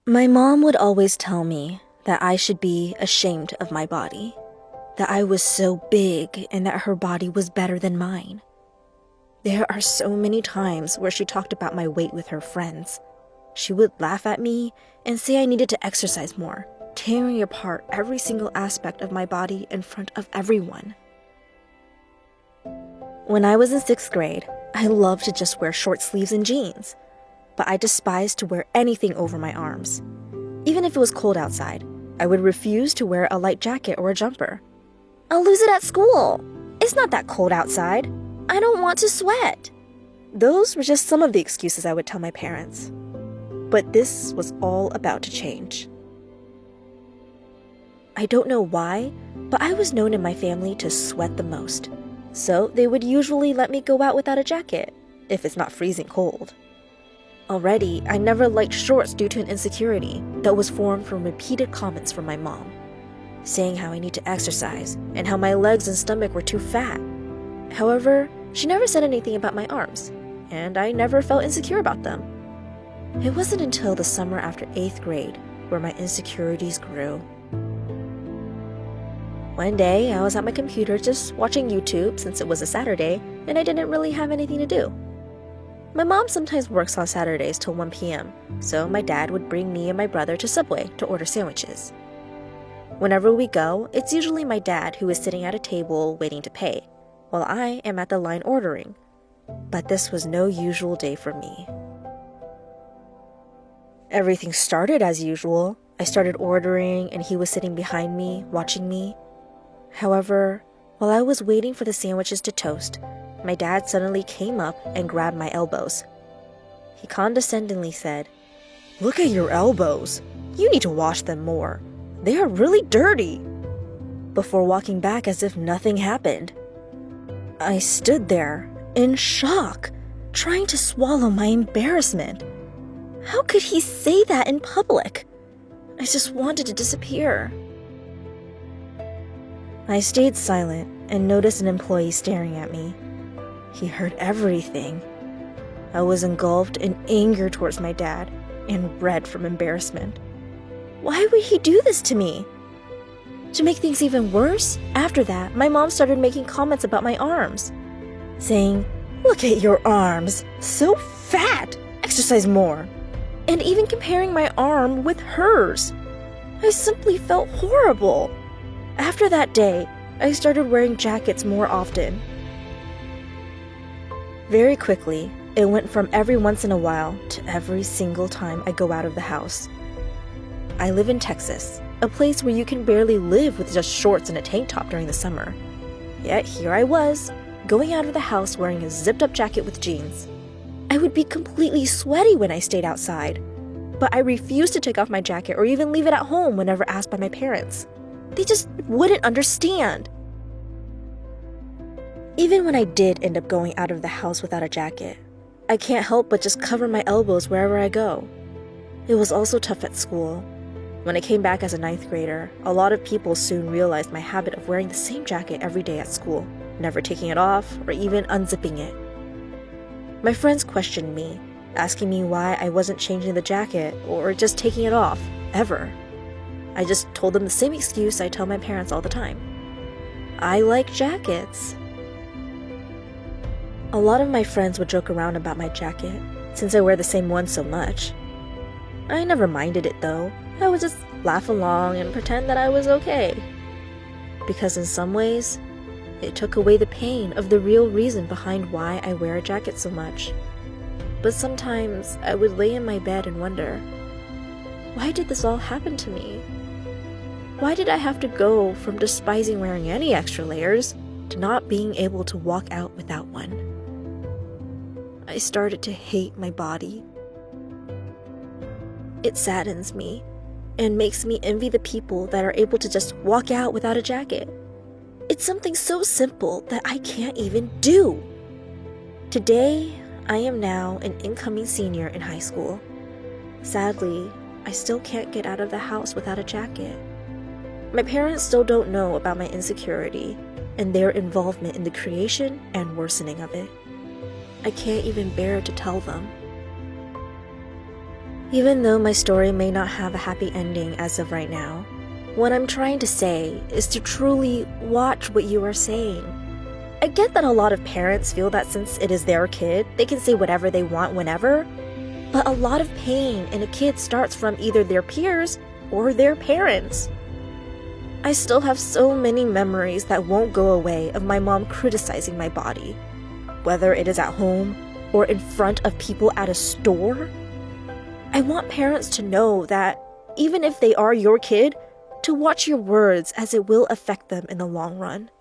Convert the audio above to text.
My mom would always tell me that I should be ashamed of my body, that I was so big and that her body was better than mine. There are so many times where she talked about my weight with her friends. She would laugh at me and say I needed to exercise more, tearing apart every single aspect of my body in front of everyone. When I was in 6th grade, I loved to just wear short sleeves and jeans, but I despised to wear anything over my arms. Even if it was cold outside, I would refuse to wear a light jacket or a jumper. I'll lose it at school. It's not that cold outside. I don't want to sweat. Those were just some of the excuses I would tell my parents. But this was all about to change. I don't know why, but I was known in my family to sweat the most. So they would usually let me go out without a jacket, if it's not freezing cold. Already, I never liked shorts due to an insecurity that was formed from repeated comments from my mom, saying how I need to exercise and how my legs and stomach were too fat. However, she never said anything about my arms, and I never felt insecure about them. It wasn't until the summer after 8th grade where my insecurities grew. One day, I was at my computer just watching YouTube since it was a Saturday and I didn't really have anything to do. My mom sometimes works on Saturdays till 1 p.m., so my dad would bring me and my brother to Subway to order sandwiches. Whenever we go, it's usually my dad who is sitting at a table waiting to pay, while I am at the line ordering. But this was no usual day for me. Everything started as usual. I started ordering and he was sitting behind me, watching me. However, while I was waiting for the sandwiches to toast, my dad suddenly came up and grabbed my elbows. He condescendingly said, "Look at your elbows. You need to wash them more. They are really dirty," before walking back as if nothing happened. I stood there in shock, trying to swallow my embarrassment. How could he say that in public? I just wanted to disappear. I stayed silent and noticed an employee staring at me. He heard everything. I was engulfed in anger towards my dad and red from embarrassment. Why would he do this to me? To make things even worse, after that, my mom started making comments about my arms, saying, "Look at your arms, so fat, exercise more," and even comparing my arm with hers. I simply felt horrible. After that day, I started wearing jackets more often. Very quickly, it went from every once in a while to every single time I go out of the house. I live in Texas, a place where you can barely live with just shorts and a tank top during the summer. Yet here I was, going out of the house wearing a zipped-up jacket with jeans. I would be completely sweaty when I stayed outside, but I refused to take off my jacket or even leave it at home whenever asked by my parents. They just wouldn't understand. Even when I did end up going out of the house without a jacket, I can't help but just cover my elbows wherever I go. It was also tough at school. When I came back as a 9th grader, a lot of people soon realized my habit of wearing the same jacket every day at school, never taking it off or even unzipping it. My friends questioned me, asking me why I wasn't changing the jacket or just taking it off, ever. I just told them the same excuse I tell my parents all the time. I like jackets. A lot of my friends would joke around about my jacket, since I wear the same one so much. I never minded it though. I would just laugh along and pretend that I was okay. Because in some ways, it took away the pain of the real reason behind why I wear a jacket so much. But sometimes I would lay in my bed and wonder, why did this all happen to me? Why did I have to go from despising wearing any extra layers to not being able to walk out without one? I started to hate my body. It saddens me and makes me envy the people that are able to just walk out without a jacket. It's something so simple that I can't even do. Today, I am now an incoming senior in high school. Sadly, I still can't get out of the house without a jacket. My parents still don't know about my insecurity and their involvement in the creation and worsening of it. I can't even bear to tell them. Even though my story may not have a happy ending as of right now, what I'm trying to say is to truly watch what you are saying. I get that a lot of parents feel that since it is their kid, they can say whatever they want whenever, but a lot of pain in a kid starts from either their peers or their parents. I still have so many memories that won't go away of my mom criticizing my body, whether it is at home or in front of people at a store. I want parents to know that even if they are your kid, to watch your words as it will affect them in the long run.